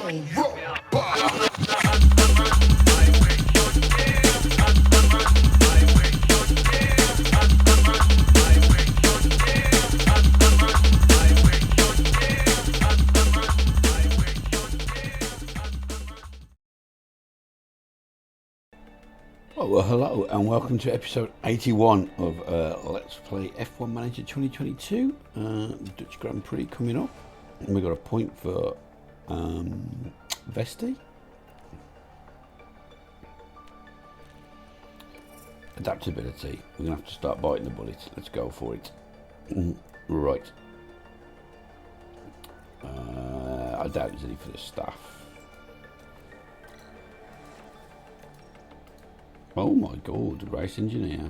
Well, hello and welcome to episode 81 of Let's Play F1 Manager 2022. The Dutch Grand Prix coming up. And we got a point for Vesti. Adaptability. We're going to have to start biting the bullet. Let's go for it. Right. I doubt there's any for the staff. Oh my god, race engineer.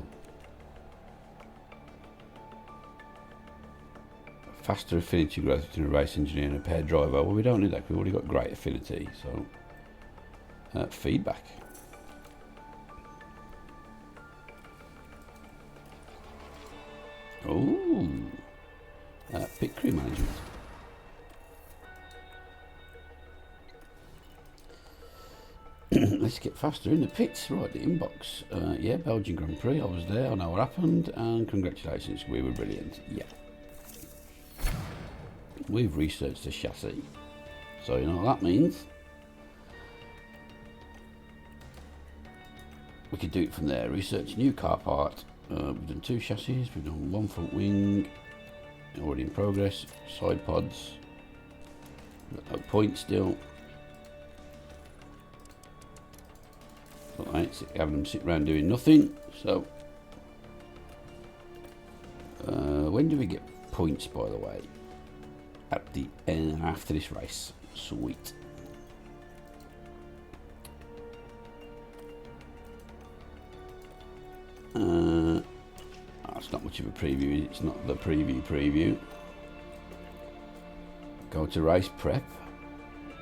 Faster affinity growth between a race engineer and a paired driver. Well, we don't need that because we've already got great affinity. So, feedback. Oh, pit crew management. Let's get faster in the pits. Right, the inbox. Yeah, Belgian Grand Prix. I was there. I know what happened. And congratulations, we were brilliant. Yeah. We've researched the chassis. So you know what that means. We could do it from there. Research new car part. We've done 2 chassis. We've done 1 front wing. Already in progress. Side pods. Got no point still. Right, having them sit around doing nothing. So, when do we get points, by the way? At the end after this race. Sweet. That's not much of a preview. It's not the preview. Go to race prep.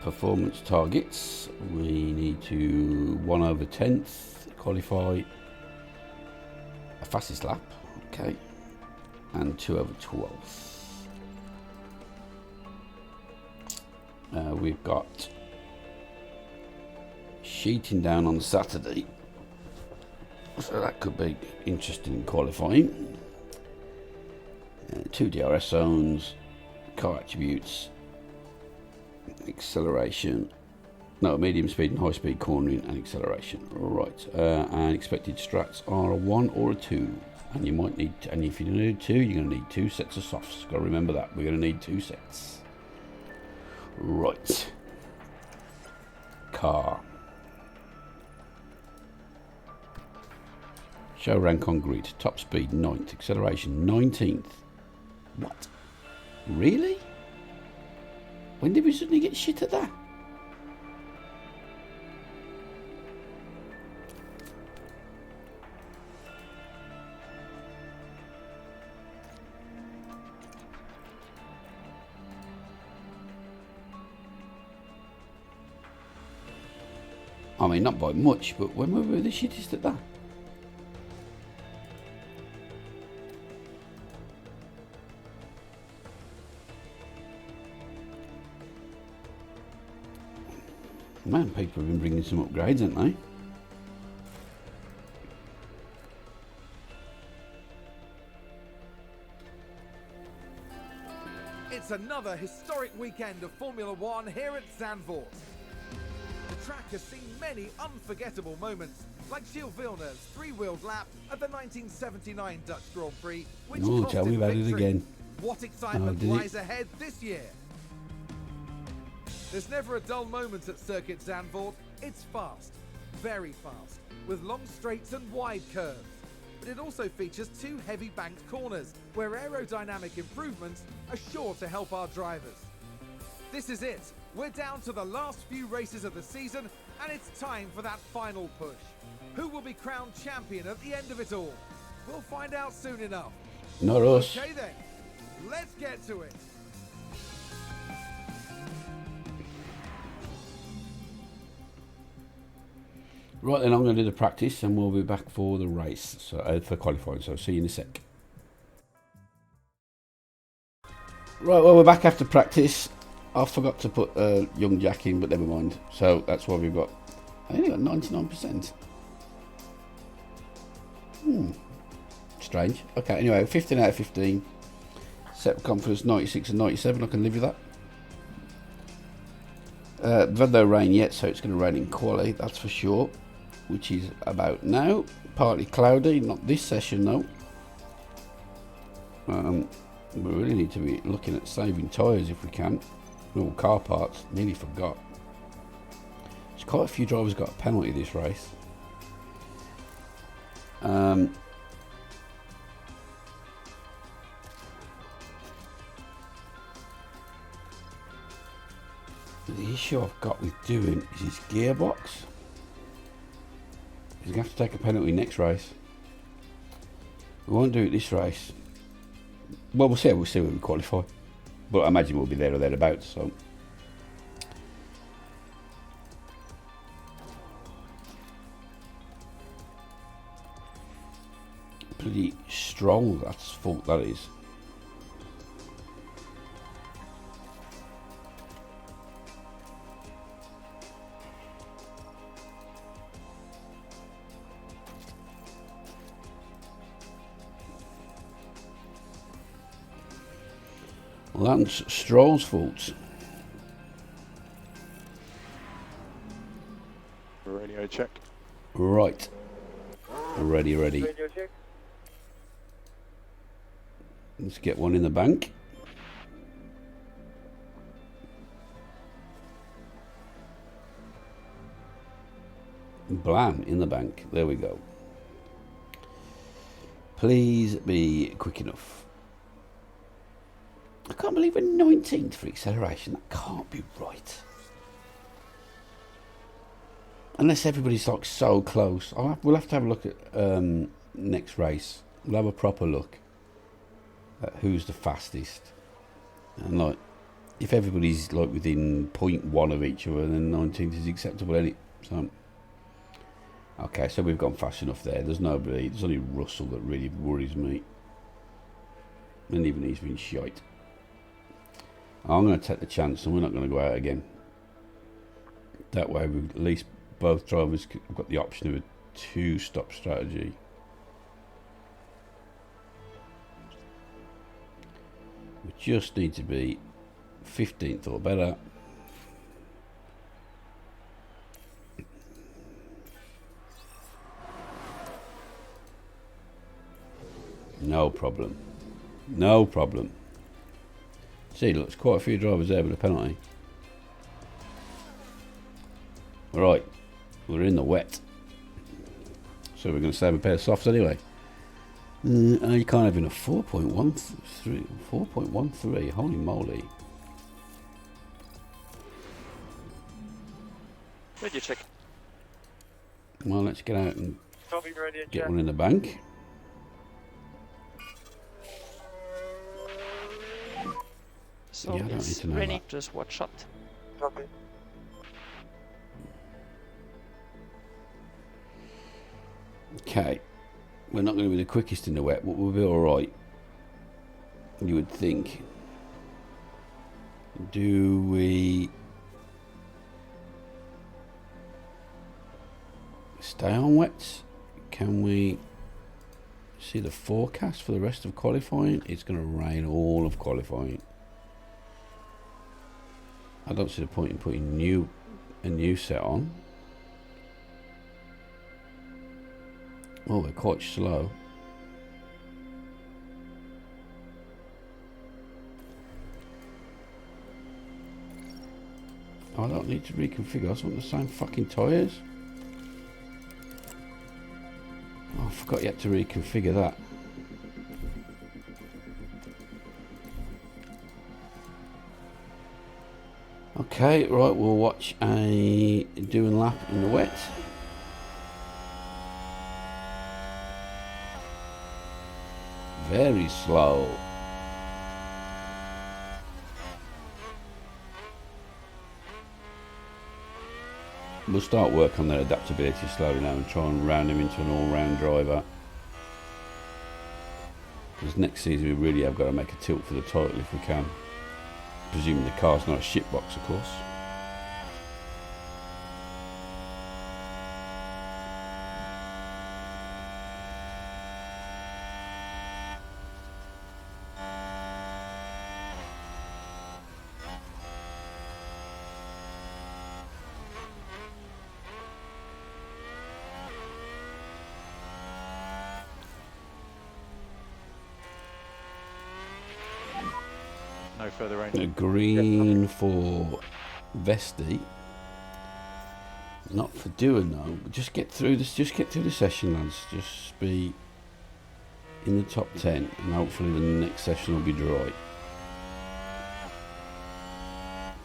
Performance targets. We need to 1/10th qualify a fastest lap, okay, and 2/12th. We've got sheeting down on Saturday, so that could be interesting in qualifying. 2 DRS zones, car attributes. Acceleration, no, medium speed and high speed cornering and acceleration. Right, and expected strats are a 1 or a 2, and you might need, and if you need 2, you're going to need 2 sets of softs. Got to remember that we're going to need 2 sets. Right, car. Show rank on grid. Top speed 9th, acceleration 19th. What? Really? When did we suddenly get shit at that? I mean, not by much, but when were we the shittest at that? Man, people have been bringing some upgrades, haven't they? It's another historic weekend of Formula One here at Zandvoort. The track has seen many unforgettable moments, like Gilles Villeneuve's 3-wheeled lap at the 1979 Dutch Grand Prix, which cost tell me him about victory. it again. What excitement lies ahead this year? There's never a dull moment at Circuit Zandvoort. It's fast, very fast, with long straights and wide curves. But it also features 2 heavy banked corners, where aerodynamic improvements are sure to help our drivers. This is it. We're down to the last few races of the season, and it's time for that final push. Who will be crowned champion at the end of it all? We'll find out soon enough. Not us. Okay then, let's get to it. Right then, I'm going to do the practice and we'll be back for the race, so for qualifying, so see you in a sec. Right, well, we're back after practice. I forgot to put young Jack in, but never mind. So that's why we've got. I only got 99%. Strange. Okay. Anyway, 15 out of 15. Set confidence 96 and 97. I can live with that. We've had no rain yet, so it's going to rain in Quali, that's for sure. Which is about now. Partly cloudy, not this session though. We really need to be looking at saving tyres if we can. All car parts, nearly forgot. There's quite a few drivers got a penalty this race. The issue I've got with doing is his gearbox. He's going to have to take a penalty next race. We won't do it this race. Well, we'll see when we qualify. But I imagine we'll be there or thereabouts, so. Pretty strong, that's fault, that is. Well, that's Stroll's fault. Radio check. Right. Ready. Radio check. Let's get one in the bank. Blam in the bank. There we go. Please be quick enough. I can't believe we're 19th for acceleration. That can't be right. Unless everybody's like so close. We'll have to have a look at next race. We'll have a proper look at who's the fastest. And like, if everybody's like within 0.1 of each other, then 19th is acceptable, isn't it? So, okay, so we've gone fast enough there. There's nobody. There's only Russell that really worries me. And even he's been shite. I'm going to take the chance and we're not going to go out again. That way we've at least both drivers have got the option of a two-stop strategy. We just need to be 15th or better. No problem. No problem. See, look, there's quite a few drivers there with a penalty. Right, we're in the wet. So we're going to save a pair of softs anyway. You can't have in a 4.13. 4.13, holy moly. Radio check. Well, let's get out and Copy, radio get check. one in the bank. So Yeah, I don't need it's to know raining, that. just watch out. Copy. Okay, we're not going to be the quickest in the wet, but we'll be alright. You would think. Do we stay on wets? Can we see the forecast for the rest of qualifying? It's going to rain all of qualifying. I don't see the point in putting a new set on. Oh, they're quite slow. I don't need to reconfigure. I just want the same fucking tyres. Oh, I forgot you had to reconfigure that. Okay, right, we'll watch a doing lap in the wet. Very slow. We'll start work on their adaptability slowly now and try and round him into an all-round driver. Because next season we really have got to make a tilt for the title if we can. presuming the car's not a shitbox, of course. No further rain. A green for Vesti. Not for doing though. Just get through this. Just get through the session, lads. Just be in the top 10, and hopefully the next session will be dry.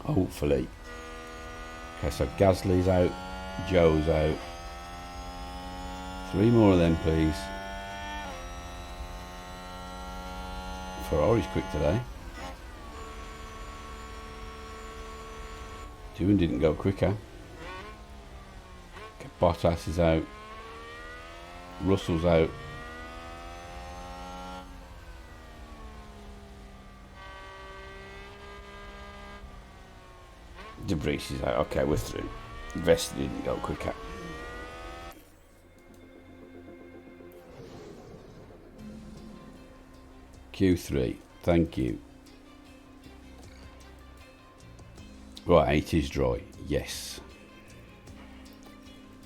Hopefully. Okay, so Gasly's out. Joe's out. 3 more of them, please. Ferrari's quick today. Doohan didn't go quicker. Okay, Bottas is out. Russell's out. De Vries is out. Okay, we're through. Vesti didn't go quicker. Q3. Thank you. Right, 8 is dry. Yes.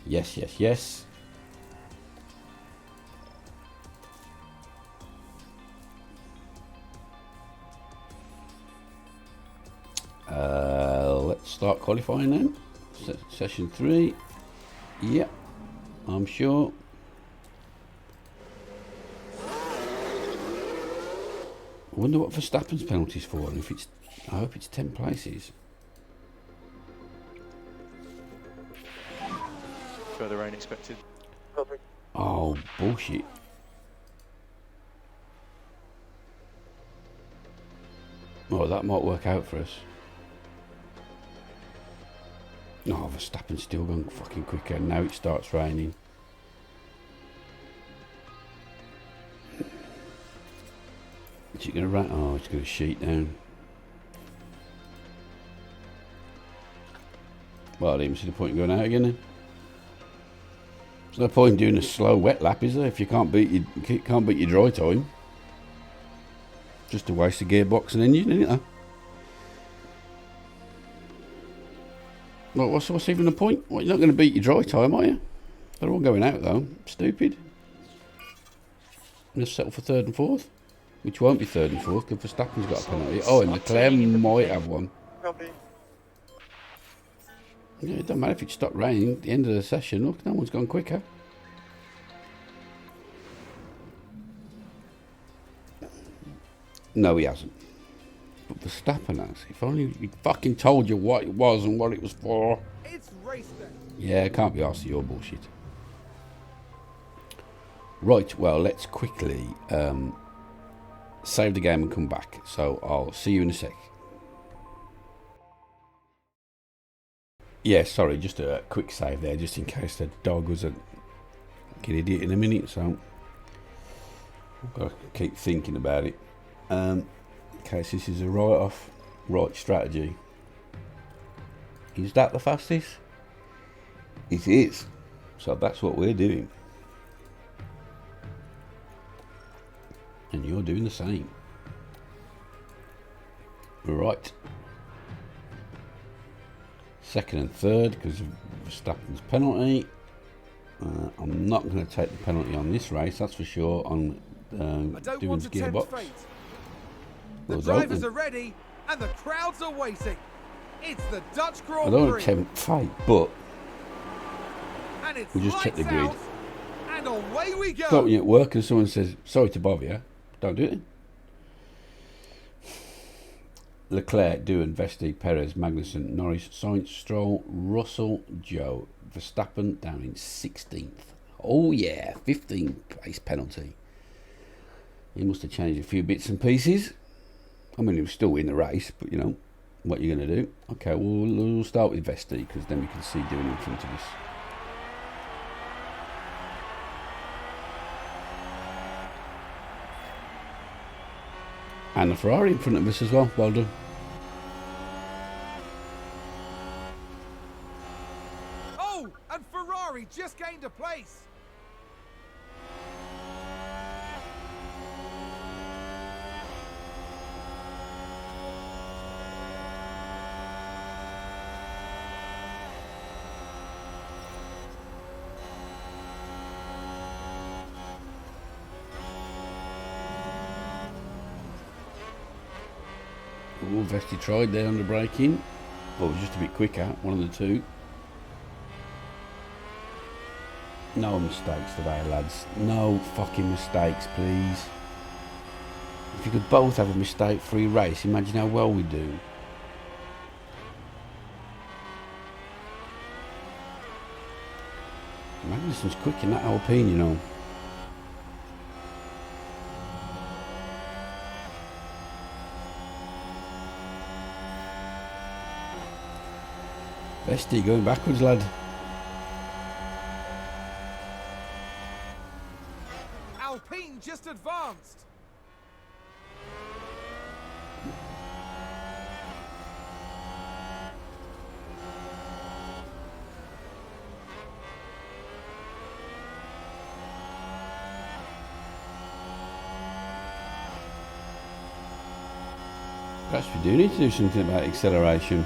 Yes, yes, yes. Let's start qualifying then. Session 3. Yep, I'm sure. I wonder what Verstappen's penalty's for, and if it's, I hope it's 10 places. Further rain expected. Copy. Oh, bullshit. Oh, that might work out for us. Oh, Verstappen's still going fucking quicker. Now it starts raining. Is it going to rain? Oh, it's going to sheet down. Well, I didn't even see the point in going out again then. There's no point in doing a slow wet lap, is there? If you can't beat your dry time. Just a waste of gearbox and engine, isn't it? Well, what's even the point? Well, you're not going to beat your dry time, are you? They're all going out though. Stupid. Just settle for 3rd and 4th, which won't be 3rd and 4th because Verstappen's got a penalty. Oh, and Leclerc might have one. Copy. Yeah, it doesn't matter if it stopped raining at the end of the session. Look, no one's gone quicker. No, he hasn't. But Verstappen has. If only he fucking told you what it was and what it was for. It's race day. Yeah, can't be arsed with your bullshit. Right, well, let's quickly save the game and come back. So I'll see you in a sec. Yeah, sorry, just a quick save there, just in case the dog was a fucking idiot in a minute. So I've got to keep thinking about it. In case this is a write-off, right strategy. Is that the fastest? It is. So that's what we're doing. And you're doing the same. Right. 2nd and 3rd because of Verstappen's penalty. I'm not going to take the penalty on this race, that's for sure, on Doohan's gearbox. Fate. The Well, drivers are ready and the crowds are waiting. It's the Dutch I Grand don't want Prix. to tempt fate, but And it's we'll just check the lights grid. out, and away we go. It's like when you're at work and someone says, sorry to bother you, don't do it. Leclerc, Doohan, Vesti, Perez, Magnussen, Norris, Sainz, Stroll, Russell, Joe, Verstappen down in 16th. Oh yeah, 15 place penalty. He must have changed a few bits and pieces. I mean, he was still in the race, but you know, what you're going to do. Okay, we'll start with Vesti because then we can see Doohan in front of us. And the Ferrari in front of us as well. Well done. Oh, and Ferrari just gained a place. Oh, Vesti tried there on the braking. Well, it was just a bit quicker, one of the two. No mistakes today, lads. No fucking mistakes, please. If you could both have a mistake-free race, imagine how well we do. Magnussen's quick in that Alpine, you know. Vesti going backwards, lad. Alpine just advanced. Perhaps we do need to do something about acceleration.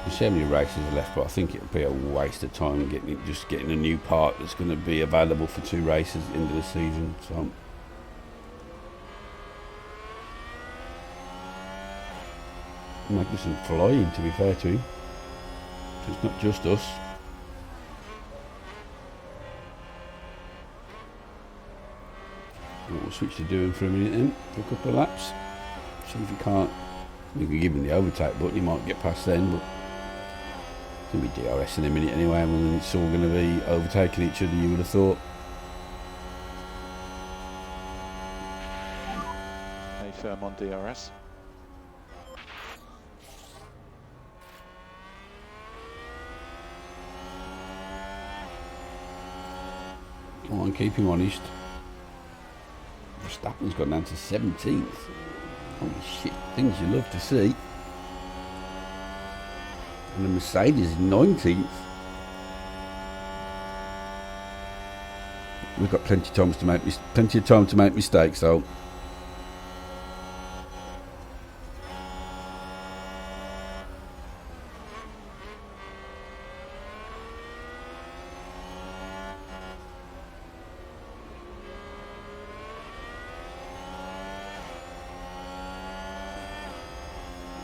There's so many races are left, but I think it'll be a waste of time getting a new part that's going to be available for 2 races at the end of the season. So Magnussen flying, to be fair to him. So it's not just us. We'll switch to doing for a minute then, for a couple of laps. See if he can't. We can give him the overtake button, he might get past then, but it's going to be DRS in a minute anyway, and then it's all going to be overtaking each other, you would have thought. Stay firm on DRS. Come on, keep him honest. Verstappen's gone down to 17th. Holy shit, things you love to see. And the Mercedes is 19th. We've got plenty of time to make mistakes though.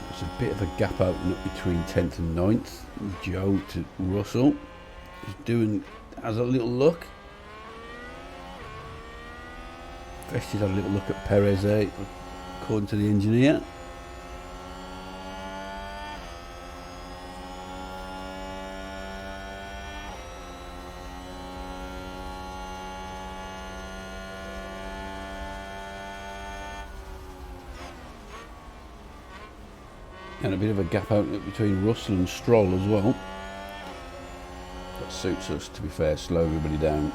There's a bit of a gap opening up between 10th and 9th. Joe to Russell. Has a little look. Vesti's had a little look at Perez there, according to the engineer. And a bit of a gap opening up between Russell and Stroll as well. That suits us, to be fair, slow everybody down.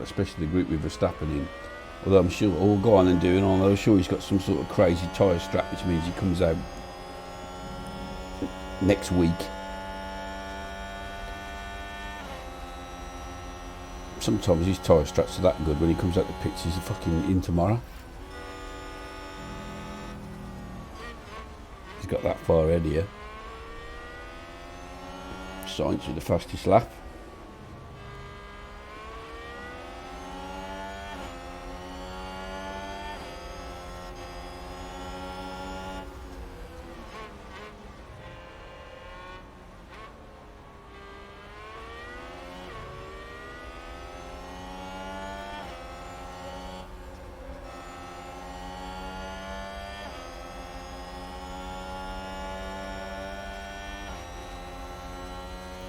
Especially the group with Verstappen in. Although I'm sure, we'll go on and do it, although I'm sure he's got some sort of crazy tyre strap, which means he comes out next week. Sometimes his tyre straps are that good, when he comes out the pits, he's fucking in tomorrow. He's got that far ahead here. Sainz with the fastest lap.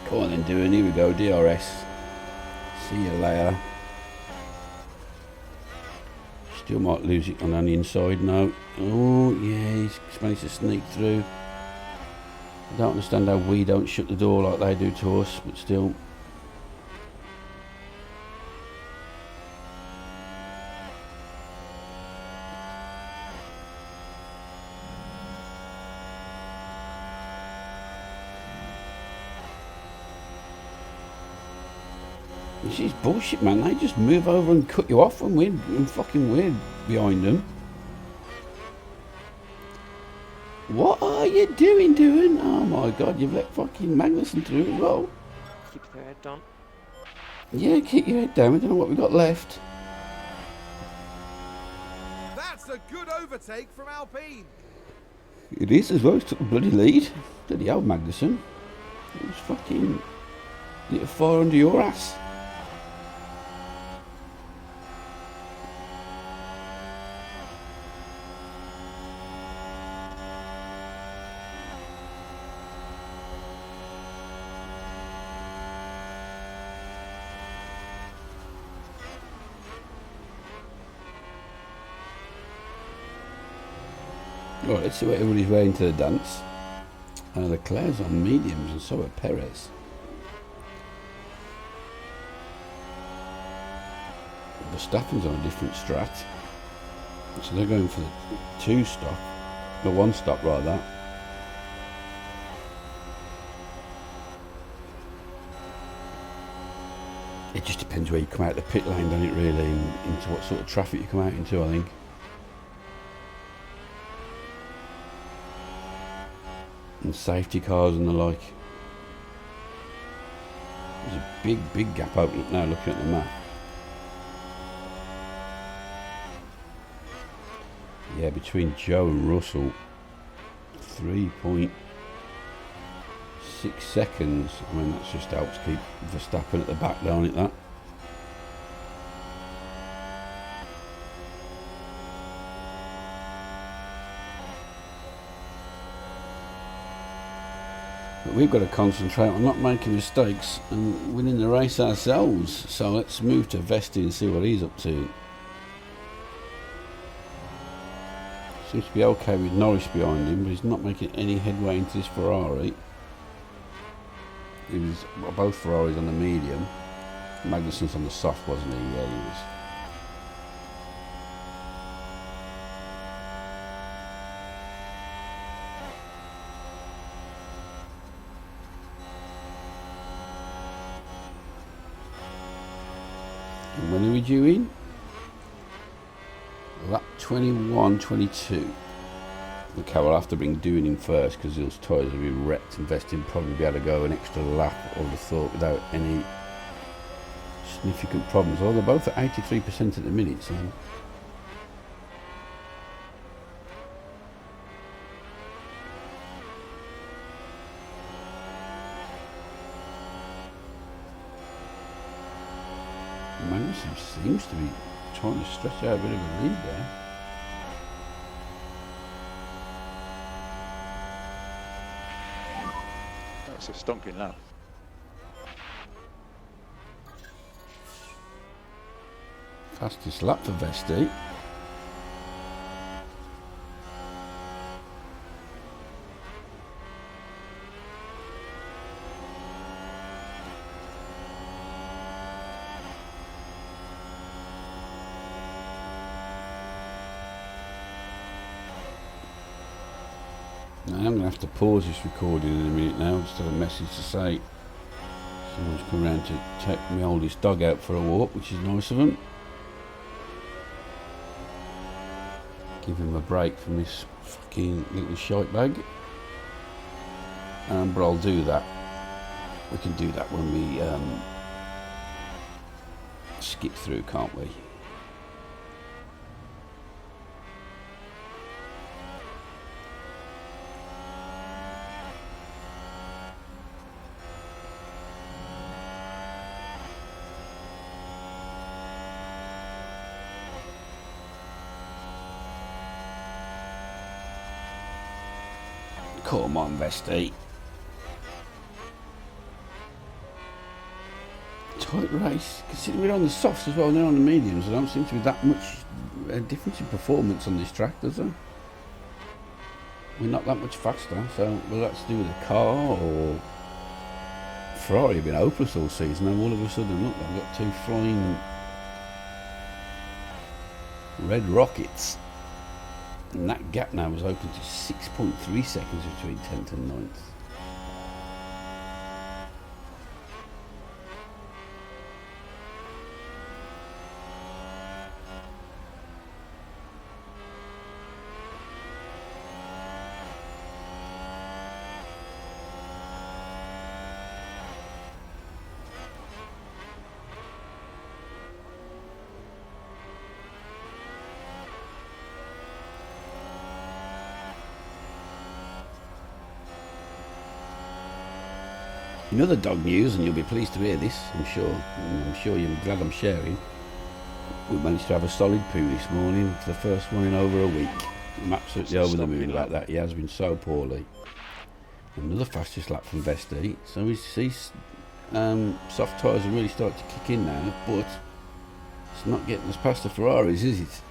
Go on then, doing. Here we go, DRS. See you later. Still might lose it on the inside now. Oh yeah, he's managed to sneak through. I don't understand how we don't shut the door like they do to us, but still. This is bullshit, man. They just move over and cut you off when we're behind them. What are you doing? Oh my god, you've let fucking Magnussen through as well. Keep your head down. Yeah, keep your head down. We don't know what we've got left. That's a good overtake from Alpine. It is as well. He's took the bloody lead. Bloody hell, Magnussen. It was fucking lit a fire under your ass. Right, let's see what everybody's wearing to the dance. Leclerc's on mediums and so are Perez. Verstappen's on a different strat. So they're going for the one stop rather. It just depends where you come out of the pit lane, doesn't it really, into what sort of traffic you come out into, I think. And safety cars and the like. There's a big gap opening up now looking at the map. Yeah, between Joe and Russell, 3.6 seconds. I mean, that just helps keep Verstappen at the back, don't it, that? But we've got to concentrate on not making mistakes and winning the race ourselves. So let's move to Vesti and see what he's up to. Seems to be okay with Norris behind him, but he's not making any headway into this Ferrari. He was both Ferraris on the medium. Magnussen's on the soft, wasn't he? Yeah, he was. And when are we due in? Lap 21, 22. Okay, we'll have to bring Doohan in first because those tyres will be wrecked and Vesti will probably be able to go an extra lap, I would have thought, without any significant problems. Although they're both at 83% at the minute, so. Magnussen seems to be trying to stretch out a bit of a lead there. That's a stonking lap. Fastest lap for Vesti. I'm going to have to pause this recording in a minute now. Just have a message to say someone's come around to take my oldest dog out for a walk, which is nice of them. Give him a break from this fucking little shite bag. But I'll do that. We can do that when we skip through, can't we? Come on, Vesti. Tight race. Considering we're on the softs as well, and they're on the mediums, there don't seem to be that much difference in performance on this track, does there? We're not that much faster, so whether that's to do with the car or Ferrari have been hopeless all season, and all of a sudden, look, they've got two flying red rockets. And that gap now was open to 6.3 seconds between 10th and 9th. In other dog news, and you'll be pleased to hear this, I'm sure. And I'm sure you're glad I'm sharing. We managed to have a solid poo this morning for the first one in over a week. I'm absolutely over the moon about that. He has been so poorly. Another fastest lap from Vesti. So we see soft tyres are really starting to kick in now, but it's not getting us past the Ferraris, is it?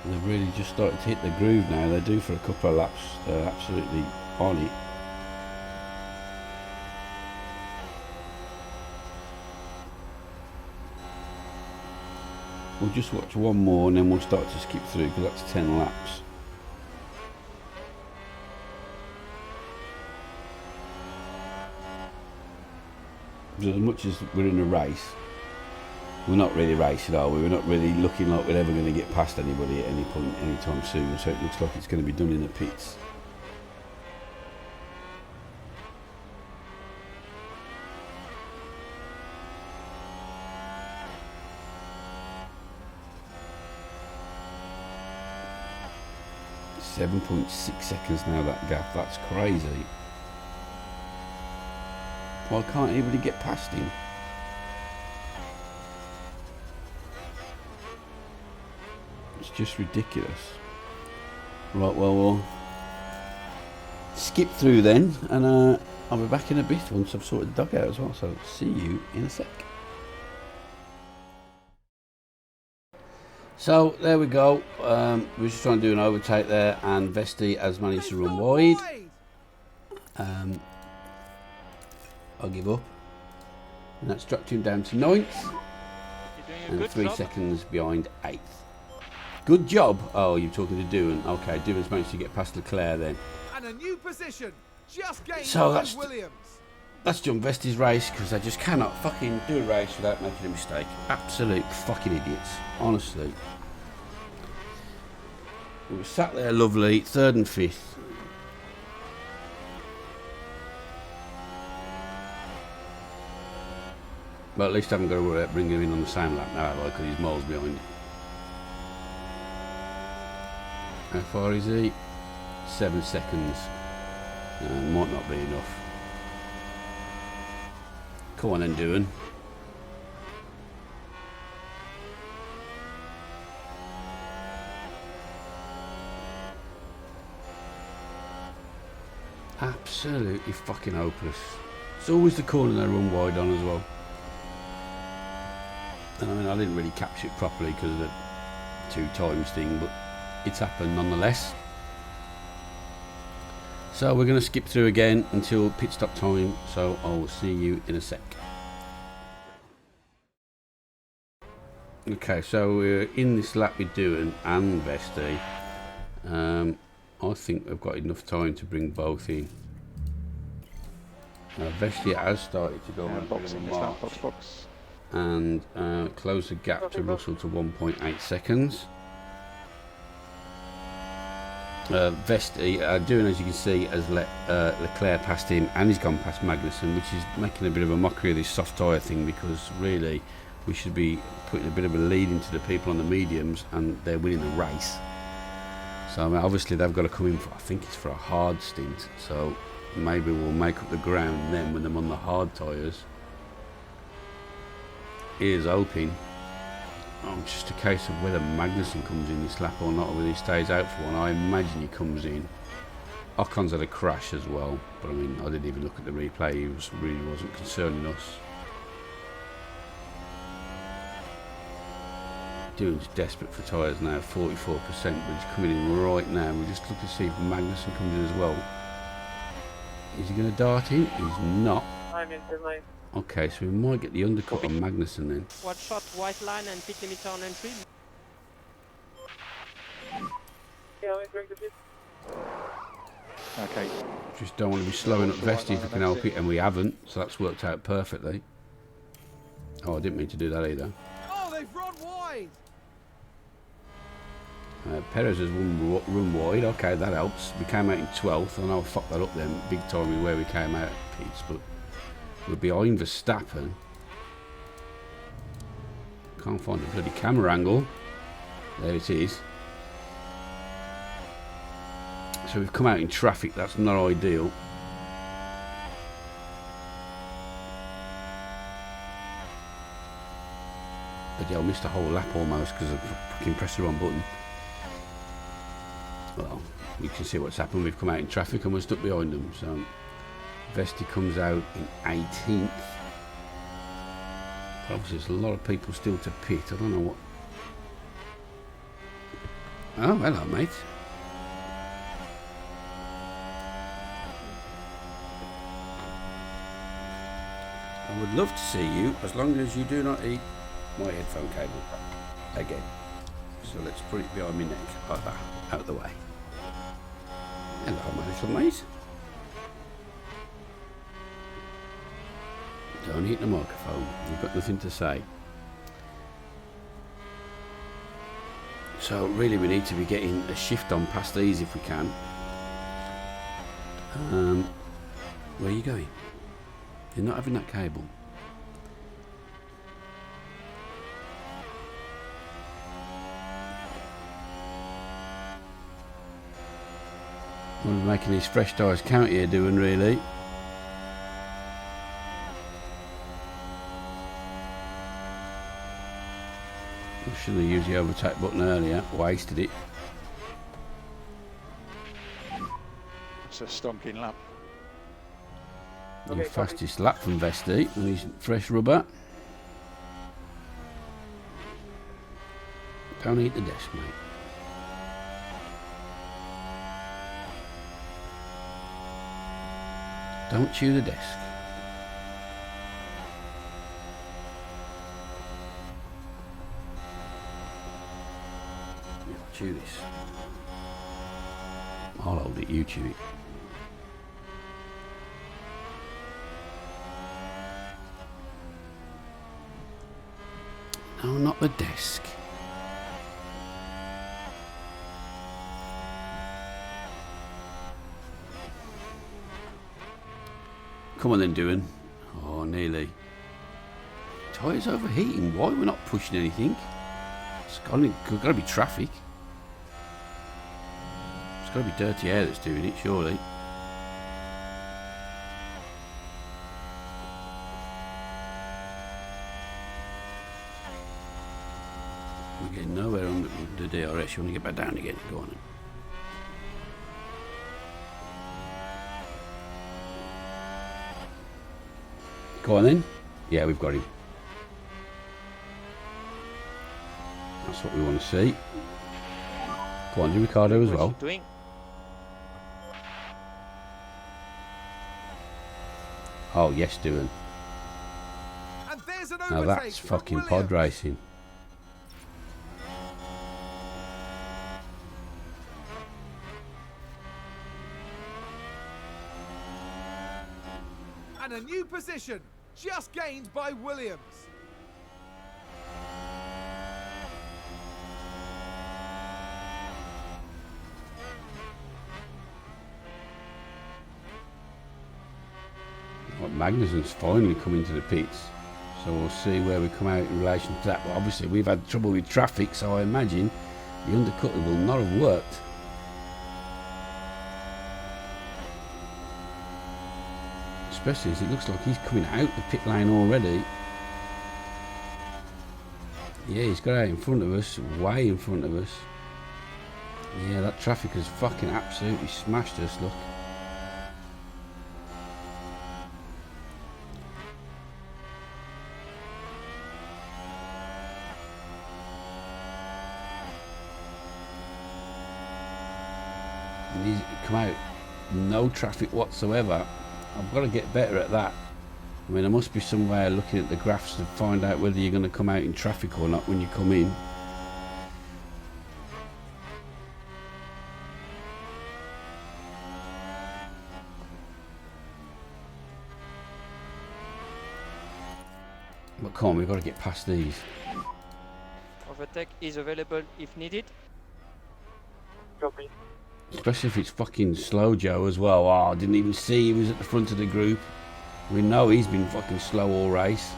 They've really just started to hit the groove now. They're due for a couple of laps. They're absolutely on it. We'll just watch one more and then we'll start to skip through because that's 10 laps. As much as we're in a race, we're not really racing, are we? We're not really looking like we're ever going to get past anybody at any point, anytime soon. So it looks like it's going to be done in the pits. .6 seconds now, that gap. That's crazy. Well, I can't even get past him. It's just ridiculous. Right, well, we'll skip through then, and I'll be back in a bit once I've sorted the dog out as well. So see you in a sec. So there we go. We're just trying to do an overtake there, and Vesti has managed to run wide. I'll give up. And that's dropped him down to 9th. And 3 seconds behind 8th. Good job. Oh, you're talking to Doohan. Okay, Doohan's managed to get past Leclerc then. And a new position. Just gained so by Williams. That's John Vesti's race, because they just cannot fucking do a race without making a mistake. Absolute fucking idiots. Honestly. We were sat there lovely, 3rd and 5th. But at least I haven't got to worry about bringing him in on the same lap now, because he's miles behind. How far is he? 7 seconds. Might not be enough. Come on then, Doohan. Absolutely fucking hopeless. It's always the corner they run wide on as well. And I mean, I didn't really capture it properly because of the 2 times thing, but it's happened nonetheless. So we're going to skip through again until pit stop time, so I'll see you in a sec. Okay, so we're in this lap with Doohan and Vesti. I think we've got enough time to bring both in. Vesti has started to go on a bit of a march and close the gap to Russell to 1.8 seconds. Vesti, Doohan, as you can see, has let Leclerc past him, and he's gone past Magnussen, which is making a bit of a mockery of this soft tyre thing, because really we should be putting a bit of a lead into the people on the mediums, and they're winning the race. So I mean, obviously they've got to come in for, I think it's for a hard stint, so maybe we'll make up the ground then when they're on the hard tyres. Here's hoping. It's just a case of whether Magnussen comes in this lap or not, or whether he stays out for one. I imagine he comes in. Ocon's had a crash as well, but I mean, I didn't even look at the replay. He really wasn't concerning us. Doohan's desperate for tyres now, 44%, but he's coming in right now. We'll just look to see if Magnussen comes in as well. Is he going to dart in? He's not. I'm in the lane. Okay, so we might get the undercut on Magnussen then. Watch shot, white line and pit limiter on entry. Yeah, I'm going to pit. Okay. Just don't want to be slowing up Vesti if we can help it, and we haven't, so that's worked out perfectly. Oh, I didn't mean to do that either. Oh, they've run wide. Perez has run wide. Okay, that helps. We came out in 12th. I know I fucked that up then big time with where we came out at pits, but we're behind Verstappen. Can't find the bloody camera angle. There it is. So we've come out in traffic, that's not ideal. But yeah, I missed a whole lap almost because I fucking pressed the wrong button. Well, you can see what's happened. We've come out in traffic and we're stuck behind them. So Vesti comes out in 18th. Obviously, there's a lot of people still to pit. I don't know what. Oh, hello, mate. I would love to see you, as long as you do not eat my headphone cable again. So let's put it behind my neck, like that, out of the way. Hello, my little mate. Don't hit the microphone, you've got nothing to say. So really we need to be getting a shift on past these if we can. Where are you going? You're not having that cable. What are we making these fresh tyres count here doing really? I should have used the overtake button earlier, wasted it. It's a stonking lap. The fastest lap from Vesti on his fresh rubber. Don't eat the desk, mate. Don't chew the desk. Chew this. I'll hold it, you chew it. No, not the desk. Come on then, doing. Oh, nearly. Tyres overheating. Why? We're not pushing anything. It's got to be traffic. It's got to be dirty air that's doing it, surely. We're getting nowhere on the DRS. You want to get back down again? Go on then. Go on then. Yeah, we've got him. That's what we want to see. Go on, do Ricardo as well. What's he doing? Oh, yes, doing. And there's an Now overtake that's from fucking Williams. pod racing. And a new position, just gained by Williams. Well, Magnussen's finally come into the pits, so we'll see where we come out in relation to that. But obviously we've had trouble with traffic, so I imagine the undercut will not have worked. Especially as it looks like he's coming out the pit lane already. Yeah, he's got out in front of us, way in front of us. Yeah, that traffic has fucking absolutely smashed us, look. And he's come out, no traffic whatsoever. I've got to get better at that. I mean, there must be some way of looking at the graphs to find out whether you're going to come out in traffic or not when you come in. But come on, we've got to get past these. Overtake is available if needed. Copy. Especially if it's fucking slow Joe as well. Oh, I didn't even see he was at the front of the group. We know he's been fucking slow all race.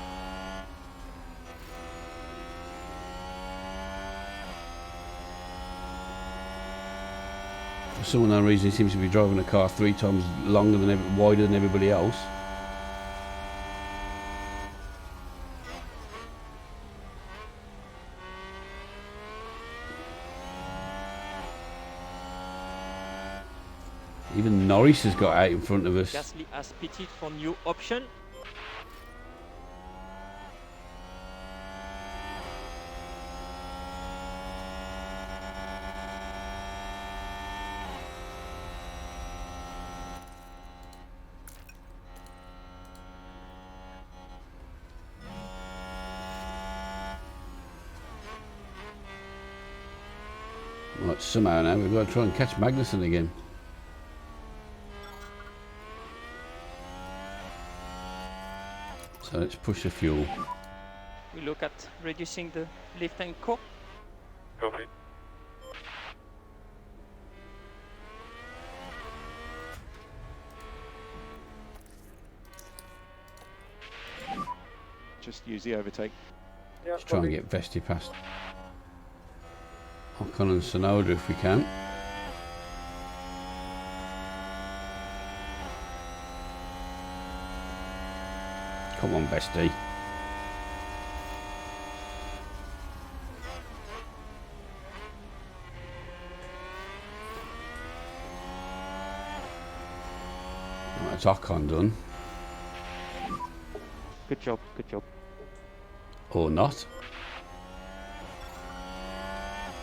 For some unknown reason, he seems to be driving a car 3 times longer than wider than everybody else. Even Norris has got out in front of us. Gasly has pitted for new option. Right, somehow now we've got to try and catch Magnussen again. So let's push the fuel. We look at reducing the lift and core. Copy. Just use the overtake. Yeah, Let's try and get Vesti past Ocon and Sonoda if we can. Come on, Vesti. That's Ocon done. Good job, good job. Or not.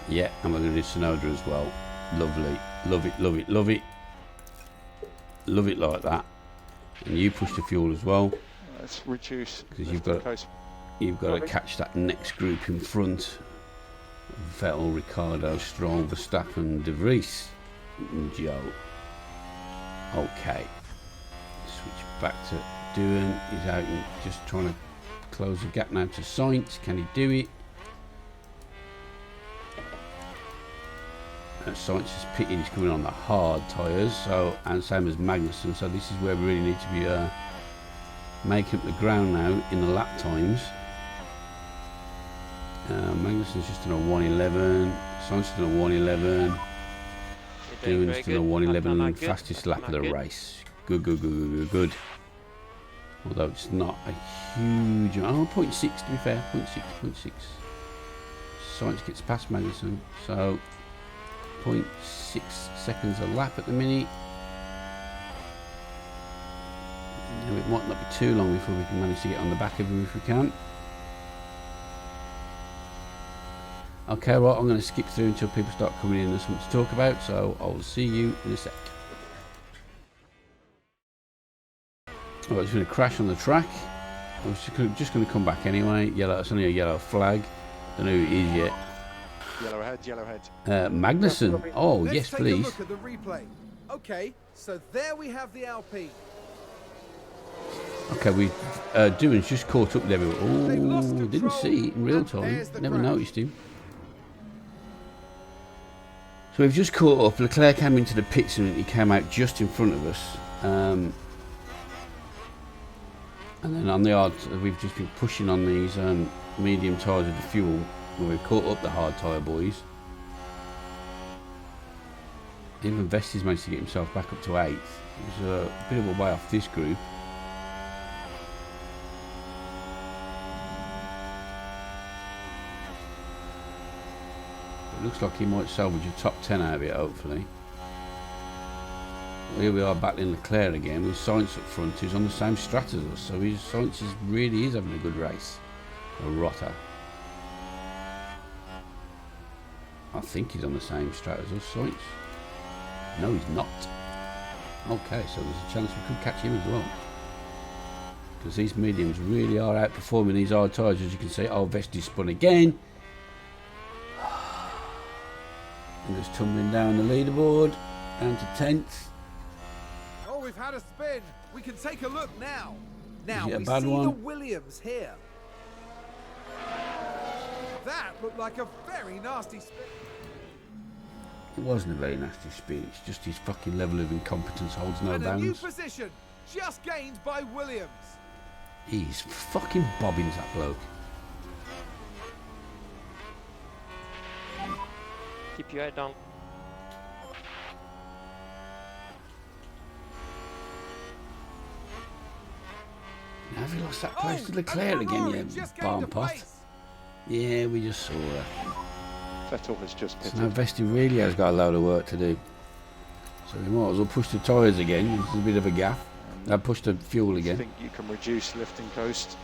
Yeah, and we're going to do Sonoda as well. Lovely. Love it, love it, love it. Love it like that. And you push the fuel as well. Let's reduce. Because you've got to catch that next group in front. Vettel, Ricardo, Stroll, Verstappen, De Vries, and Joe. Okay. Switch back to Doohan. He's out and just trying to close the gap now to Sainz. Can he do it? Sainz is pitting. He's coming on the hard tyres. So, and same as Magnussen. So this is where we really need to be making up the ground now in the lap times. Magnussen's just done a 1:11. Sainz done a 1:11. Doohan's done a 1:11. Fastest lap of the race. Good, good, good, good, good, good. Although it's not a huge. Oh, 0.6 to be fair. 0.6, 0.6. Sainz gets past Magnussen. So 0.6 seconds a lap at the minute. Now it might not be too long before we can manage to get on the back of him if we can. Okay, right, I'm going to skip through until people start coming in and there's something to talk about, so I'll see you in a sec. Alright, it's going to crash on the track. I was just going to come back anyway. Yellow, it's only a yellow flag. Don't know who it is yet. Yellow head, yellow head. Magnussen. Oh, Let's yes, take please. a look at the replay. Okay, so there we have the Alpine. Okay, we Doohan's just caught up with everyone. They've lost Oh, didn't control, see it in real and time. there's the Never crash. noticed him. So we've just caught up. Leclerc came into the pits and he came out just in front of us. And then on the hard, we've just been pushing on these medium tyres of the fuel. When we've caught up the hard tyre boys. Even Vesti's managed to get himself back up to 8th. He was a bit of a way off this group. It looks like he might salvage a top 10 out of it, hopefully. Well, here we are battling Leclerc again with Sainz up front, who's on the same strat as us. So Sainz really is having a good race. A rotter. I think he's on the same strat as us, Sainz. No, he's not. Okay, so there's a chance we could catch him as well. Because these mediums really are outperforming these hard tyres, as you can see. Oh, Vesti spun again. And just tumbling down the leaderboard, down to 10th. Oh, we've had a spin. We can take a look now. Now Is it a we bad see one? the Williams here. That looked like a very nasty spin. It wasn't a very nasty spin, it's just his fucking level of incompetence holds no And a new bounds. position just gained by Williams. He's fucking bobbins, that bloke. Keep your head down. Have you lost that place to Leclerc again, Ferrari you just gained barn a pot? place. Yeah, we just saw that. Vettel has just pitted. So now Vesti really has got a load of work to do. So we might as well push the tyres again. There's a bit of a gap. Now push the fuel I again. think you can reduce lift and coast.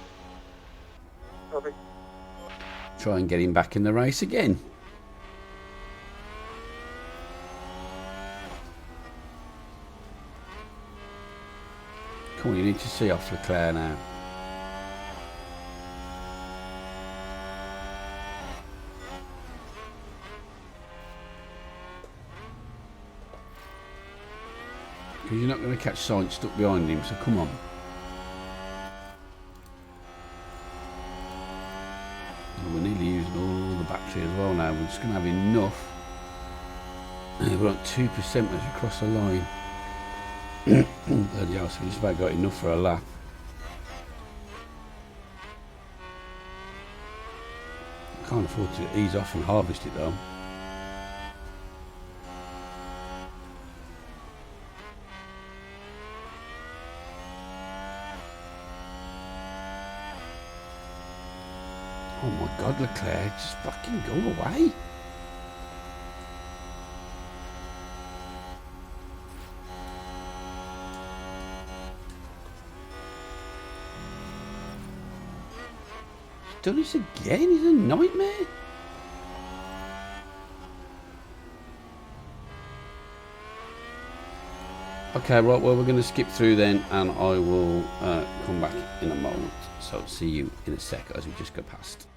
Copy. Try and get him back in the race again. Come on, you need to see off Leclerc now. Because you're not going to catch Sainz stuck behind him, so come on. And we're nearly using all the battery as well now. We're just going to have enough. We're on 2% as we cross the line. Bloody hell, so we just about got enough for a lap. Can't afford to ease off and harvest it though. Oh my God, Leclerc, just fucking go away. He's done this again, he's a nightmare. Okay, right, well, we're going to skip through then, and I will come back in a moment. So, see you in a sec as we just go past.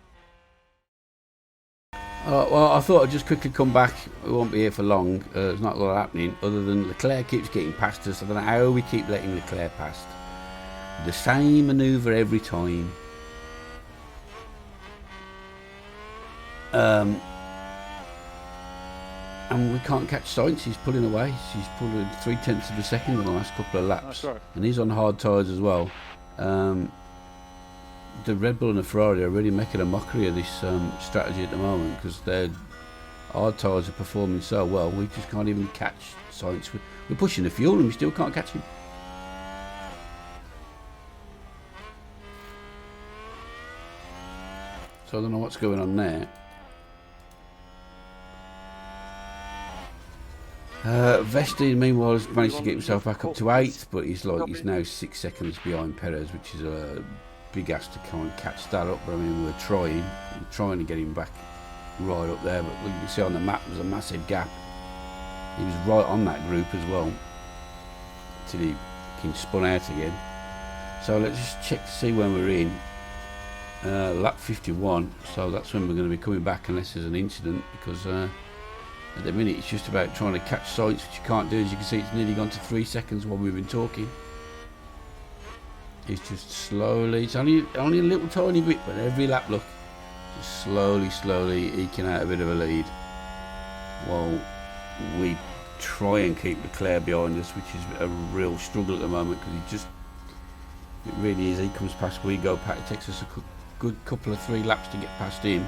Well, I thought I'd just quickly come back. We won't be here for long. There's not a lot happening, other than Leclerc keeps getting past us. I don't know how we keep letting Leclerc past. The same manoeuvre every time. And we can't catch Sainz. He's pulling away. He's pulling 0.3 of a second in the last couple of laps. That's right. And he's on hard tyres as well. The Red Bull and the Ferrari are really making a mockery of this strategy at the moment, because their hard tyres are performing so well. We just can't even catch Sainz. We're pushing the fuel and we still can't catch him. So I don't know what's going on there. Vesti, meanwhile, has managed to get himself back up to 8th, but he's now 6 seconds behind Perez, which is a big ask to come and catch that up. But I mean, we're trying to get him back right up there, but you can see on the map there's a massive gap. He was right on that group as well till he spun out again. So let's just check to see when we're in. Lap 51, so that's when we're going to be coming back unless there's an incident, because at the minute it's just about trying to catch Sainz, which you can't do. As you can see, it's nearly gone to 3 seconds while we've been talking. He's just slowly, it's only a little tiny bit, but every lap, look, just slowly eking out a bit of a lead while we try and keep Leclerc behind us, which is a real struggle at the moment, because it really is. He comes past, we go past. It takes us a good couple of 3 laps to get past him,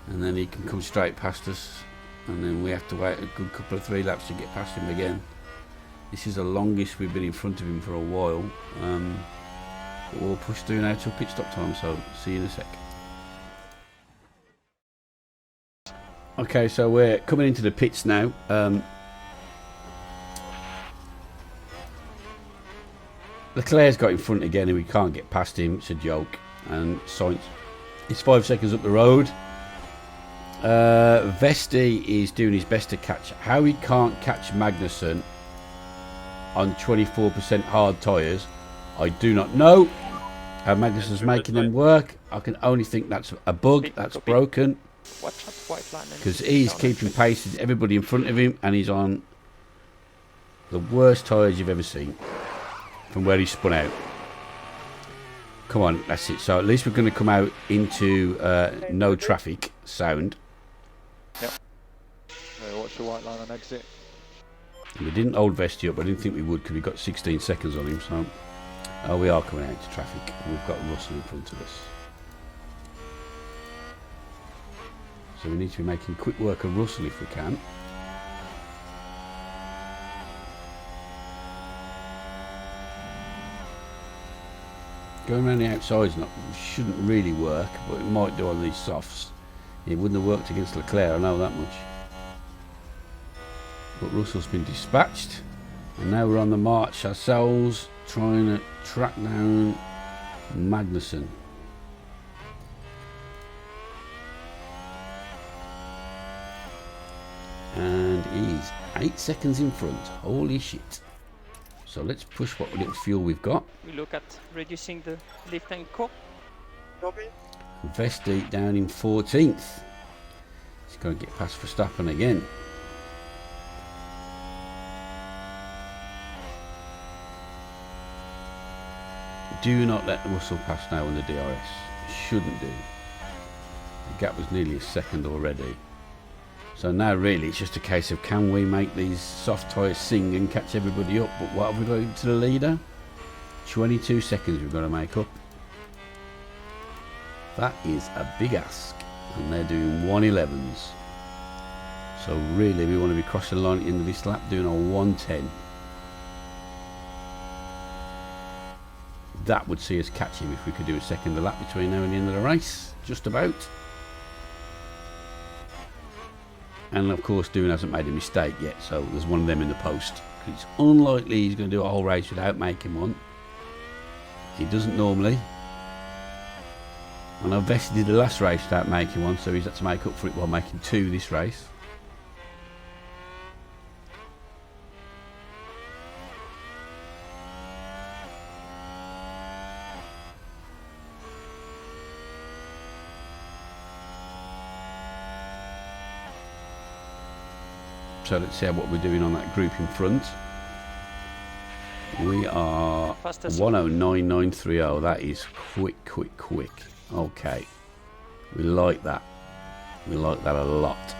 and then he can come straight past us, and then we have to wait a good couple of 3 laps to get past him again. This is the longest we've been in front of him for a while. But we'll push through now till pit stop time, so see you in a sec. Okay, so we're coming into the pits now. Leclerc's got in front again and we can't get past him. It's a joke. And Sainz is 5 seconds up the road. Vesti is doing his best to catch. How he can't catch Magnussen on 24% hard tyres, I do not know. How Magnussen's making them work, I can only think that's a bug, that's broken. Watch out, white line. Because he's keeping pace with everybody in front of him, and he's on the worst tyres you've ever seen from where he spun out. Come on, that's it. So at least we're going to come out into no traffic sound. Yep. Watch the white line on exit. We didn't hold Vesti up, but I didn't think we would, because we got 16 seconds on him. So we are coming out to traffic. We've got Russell in front of us. So we need to be making quick work of Russell if we can. Going around the outside's shouldn't really work, but it might do on these softs. It wouldn't have worked against Leclerc, I know that much. But Russell's been dispatched, and now we're on the march ourselves, trying to track down Magnussen. And he's 8 seconds in front. Holy shit. So let's push what little fuel we've got. We look at reducing the lift and core. Copy. Vesti down in 14th. He's going to get past Verstappen again. Do not let Russell pass now on the DRS. Shouldn't do. The gap was nearly a second already. So now really it's just a case of, can we make these soft tyres sing and catch everybody up? But what have we got to the leader? 22 seconds we've got to make up. That is a big ask. And they're doing 111s. So really we want to be crossing the line at the end of this lap doing a 110. That would see us catch him if we could do a second a lap between now and the end of the race. Just about. And of course Dune hasn't made a mistake yet, so there's one of them in the post. It's unlikely he's going to do a whole race without making one. He doesn't normally. I know Vesti did the last race without making one, so he's had to make up for it while making 2 this race. So let's see what we're doing on that group in front. We are 109930. That is quick. Okay. We like that. We like that a lot.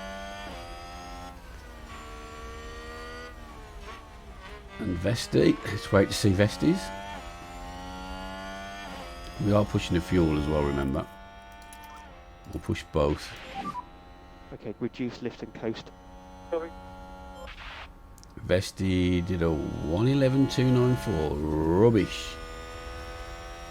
And Vesti. Let's wait to see Vesti's. We are pushing the fuel as well, remember. We'll push both. Okay, reduce lift and coast. Copy. Vesti did a 111.294. Rubbish.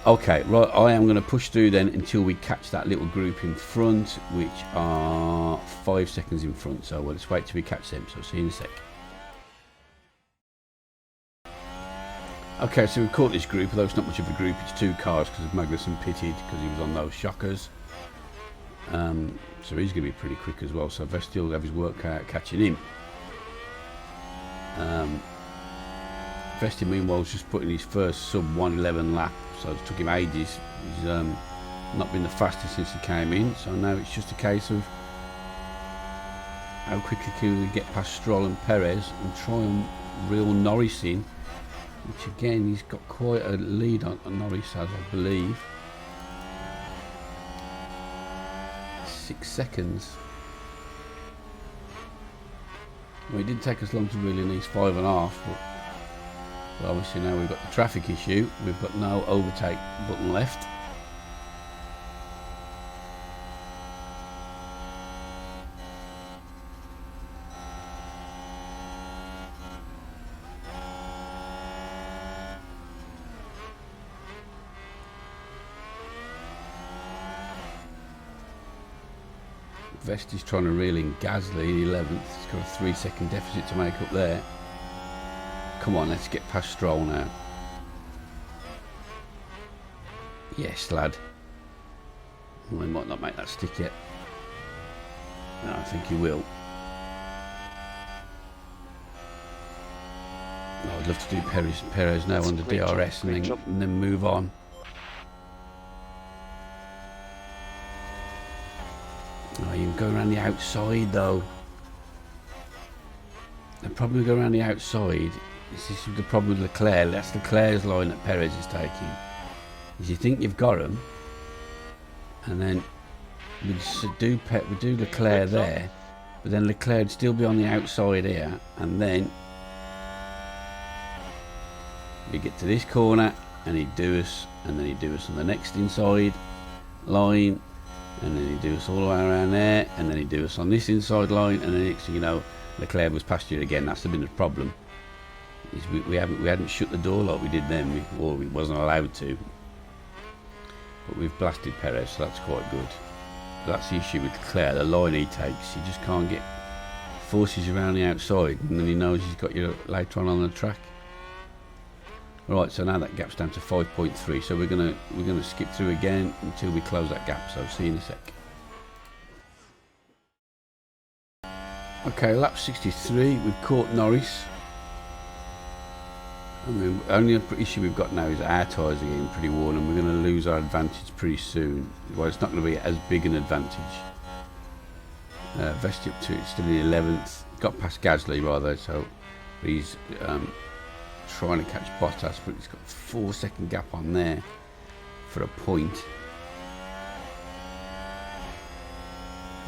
Okay, right, I am going to push through then until we catch that little group in front, which are 5 seconds in front. So let's wait till we catch them. So see you in a sec. Okay, so we've caught this group, although it's not much of a group. It's 2 cars because Magnussen pitted because he was on those shockers. So he's going to be pretty quick as well. So Vesti will have his work out catching him. Vesti meanwhile was just putting his first sub 111 lap, so it took him ages. He's not been the fastest since he came in, so now it's just a case of how quickly can we get past Stroll and Perez and try and reel Norris in, which again he's got quite a lead on Norris has, I believe. 6 seconds. Well, it didn't take us long to reel in these 5.5, but obviously now we've got the traffic issue. We've got no overtake button left. Vesti's trying to reel in Gasly in 11th. He's got a 3-second deficit to make up there. Come on, let's get past Stroll now. Yes, lad. Well, he might not make that stick yet. No, I think he will. Oh, I'd love to do Perez now on the DRS and then move on. Oh, you can go around the outside though. The problem with going around the outside is this is the problem with Leclerc. That's Leclerc's line that Perez is taking. Is you think you've got him, and then we do Leclerc there, but then Leclerc would still be on the outside here, and then we get to this corner and he'd do us, and then he'd do us on the next inside line. And then he'd do us all the way around there, and then he'd do us on this inside line, and then next thing you know, Leclerc was past you again. That's been the problem. Is we hadn't shut the door like we did then, or we wasn't allowed to. but we've blasted Perez, so that's quite good. That's the issue with Leclerc, the line he takes, you just can't get forces you around the outside, and then he knows he's got you later on the track. Right, so now that gap's down to 5.3, so we're gonna skip through again until we close that gap, so see you in a sec. Okay, lap 63, we've caught Norris. I mean, only issue we've got now is our tyres are getting pretty worn, and we're going to lose our advantage pretty soon. Well, it's not going to be as big an advantage. Vesti up to, it's still in 11th. Got past Gasly rather, so he's trying to catch Bottas, but he's got a 4-second gap on there for a point.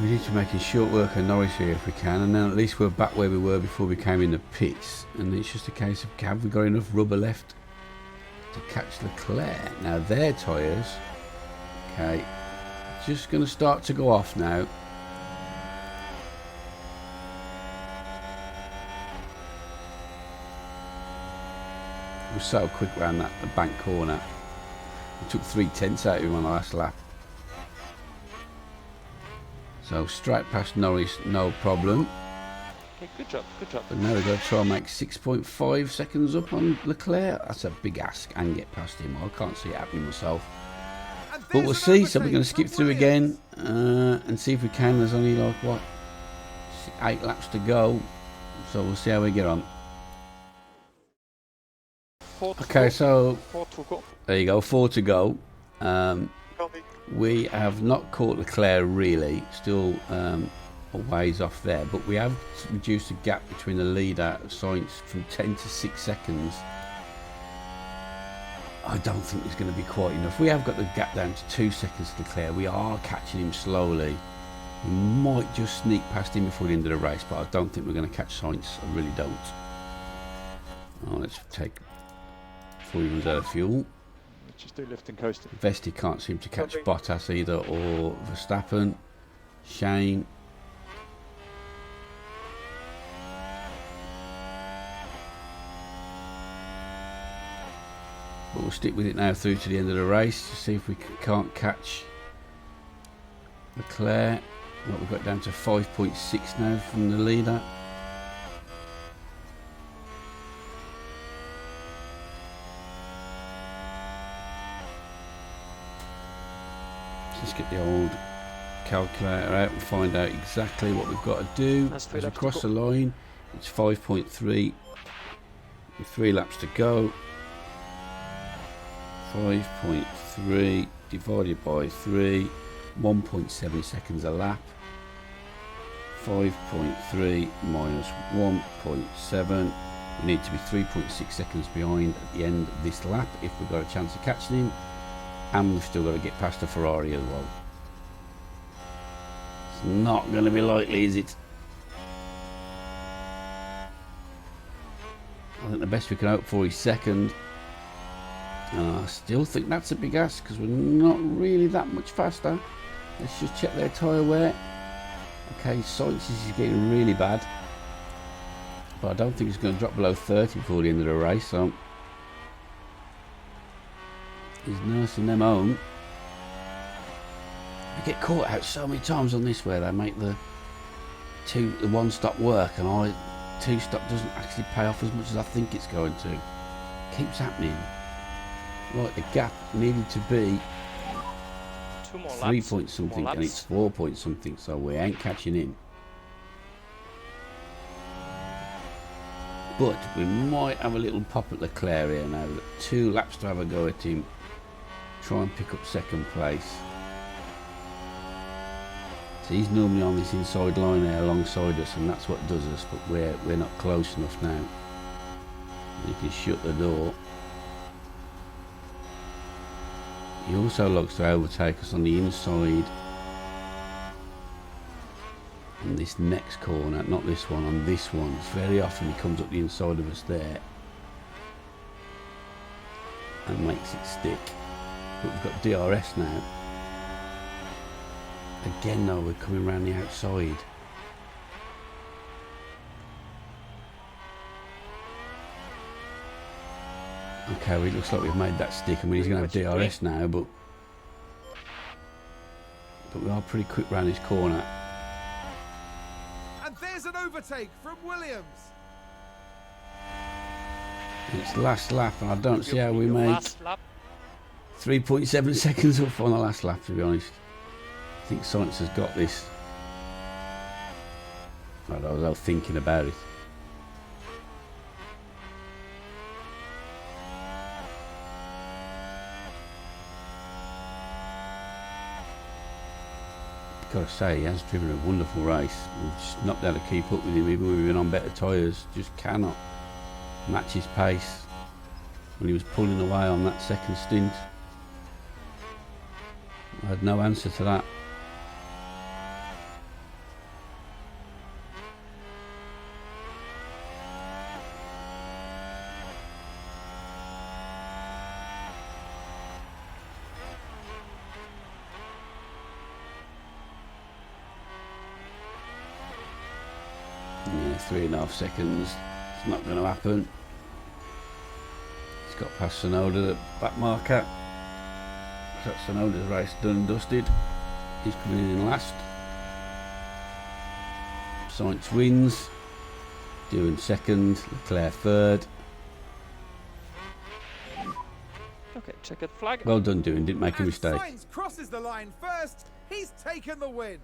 We need to make short work of Norris here if we can, and then at least we're back where we were before we came in the pits. And it's just a case of, have we got enough rubber left to catch Leclerc? Now their tyres, okay, just going to start to go off now. We're so quick around the bank corner. We took 3/10 out of him on the last lap. So straight past Norris, no problem. Okay, good job, good job. But now we've got to try and make 6.5 seconds up on Leclerc. That's a big ask, and get past him. I can't see it happening myself. But we'll see. So we're going to skip through again and see if we can. There's only like, what, 8 laps to go. So we'll see how we get on. Okay, so there you go, 4 to go. We have not caught Leclerc really, still a ways off there, but we have reduced the gap between the leader Sainz from 10 to 6 seconds. I don't think it's going to be quite enough. We have got the gap down to 2 seconds to Leclerc. We are catching him slowly. We might just sneak past him before the end of the race, but I don't think we're going to catch Sainz. I really don't. Oh, let's take before he runs out of fuel. Just do lift and coasting. Vesti can't seem to catch Bottas either, or Verstappen. Shane. But we'll stick with it now through to the end of the race to see if we can't catch Leclerc. What we've got down to 5.6 now from the leader. Let's get the old calculator out and find out exactly what we've got to do. As we cross the line, it's 5.3 with 3 laps to go. 5.3 divided by 3, 1.7 seconds a lap. 5.3 minus 1.7. We need to be 3.6 seconds behind at the end of this lap if we've got a chance of catching him. And we've still got to get past the Ferrari as well. It's not going to be likely, is it? I think the best we can hope for is second. And I still think that's a big ask because we're not really that much faster. Let's just check their tyre wear. Okay, Sainz is getting really bad. But I don't think it's going to drop below 30 before the end of the race. So he's nursing them home. I get caught out so many times on this where they make the one-stop work, and two-stop doesn't actually pay off as much as I think it's going to. Keeps happening. Right, the gap needed to be 3 point something, and it's 4 point something, so we ain't catching in. But we might have a little pop at Leclerc here now. We've got 2 laps to have a go at him. Try and pick up second place. So he's normally on this inside line there alongside us, and that's what does us, but we're not close enough now. You can shut the door. He also likes to overtake us on the inside on this next corner, not this one, on this one. Very often he comes up the inside of us there and makes it stick. But we've got DRS now. Again though, we're coming around the outside. Okay, well, it looks like we've made that stick. I mean, he's going to have DRS now, but but we are pretty quick round this corner. And there's an overtake from Williams. It's last lap, and I don't see how we Your make last lap. 3.7 seconds up on the last lap, to be honest. I think Sainz has got this. I was thinking about it. Gotta say, he has driven a wonderful race. We've just not been able to keep up with him, even when we've been on better tyres. Just cannot match his pace when he was pulling away on that second stint. I had no answer to that. Yeah, 3.5 seconds. It's not going to happen. He's got past Sonoda, the back marker. That's Sonoda's race done and dusted. He's coming in last. Sainz wins. Doing second. Leclerc third. Okay, checkered flag. Well done, doing. Didn't make a And mistake. Sainz crosses the line first. He's taken the win.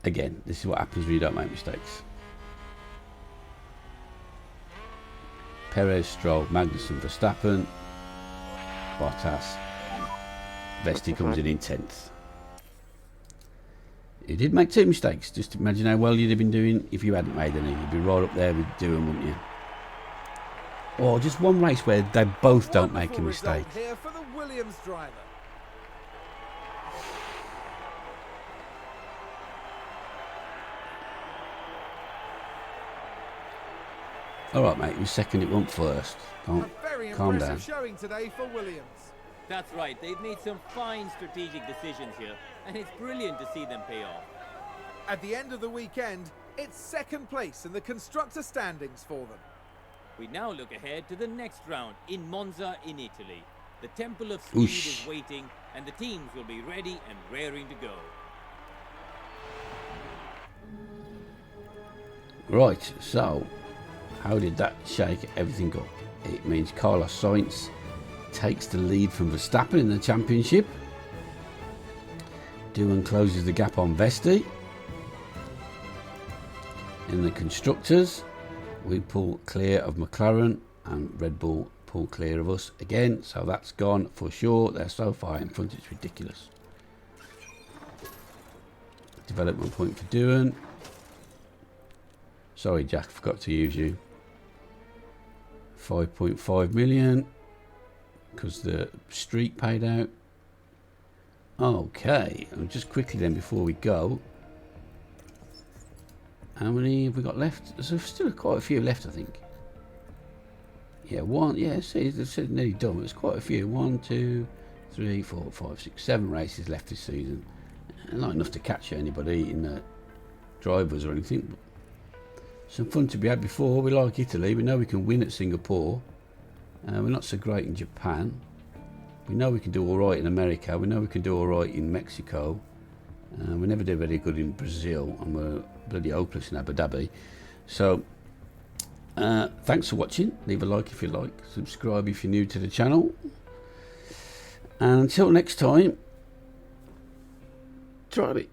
Again, this is what happens when you don't make mistakes. Perez, Stroll, Magnussen, Verstappen, Bottas. Vesti comes in 10th. You did make 2 mistakes. Just imagine how well you'd have been doing if you hadn't made any. You'd be right up there with doing, wouldn't you? Or just one race where they both don't make a Wonderful mistake. result here for the Williams driver. All right, mate. You second, it won't first. Don't A very calm down. impressive showing today for Williams. That's right, they've made some fine strategic decisions here, and it's brilliant to see them pay off. At the end of the weekend, it's second place in the constructor standings for them. We now look ahead to the next round in Monza in Italy. The Temple of Speed Oosh. is waiting, and the teams will be ready and raring to go. Right, so how did that shake everything up? It means Carlos Sainz takes the lead from Verstappen in the championship. Doohan closes the gap on Vesti. In the constructors, we pull clear of McLaren and Red Bull pull clear of us again, so that's gone for sure. They're so far in front, it's ridiculous. Development point for Doohan. Sorry, Jack, forgot to use you. 5.5 million because the streak paid out. Okay, and just quickly then before we go, how many have we got left? There's still quite a few left, I think. Yeah, one. Yeah, see, it's nearly done. It's quite a few. 1, 2, 3, 4, 5, 6, 7 races left this season. Not enough to catch anybody in the drivers or anything. Some fun to be had before. We like Italy. We know we can win at Singapore. We're not so great in Japan. We know we can do all right in America. We know we can do all right in Mexico. We never did very good in Brazil, and we're bloody hopeless in Abu Dhabi. So, thanks for watching. Leave a like if you like. Subscribe if you're new to the channel. And until next time, try it.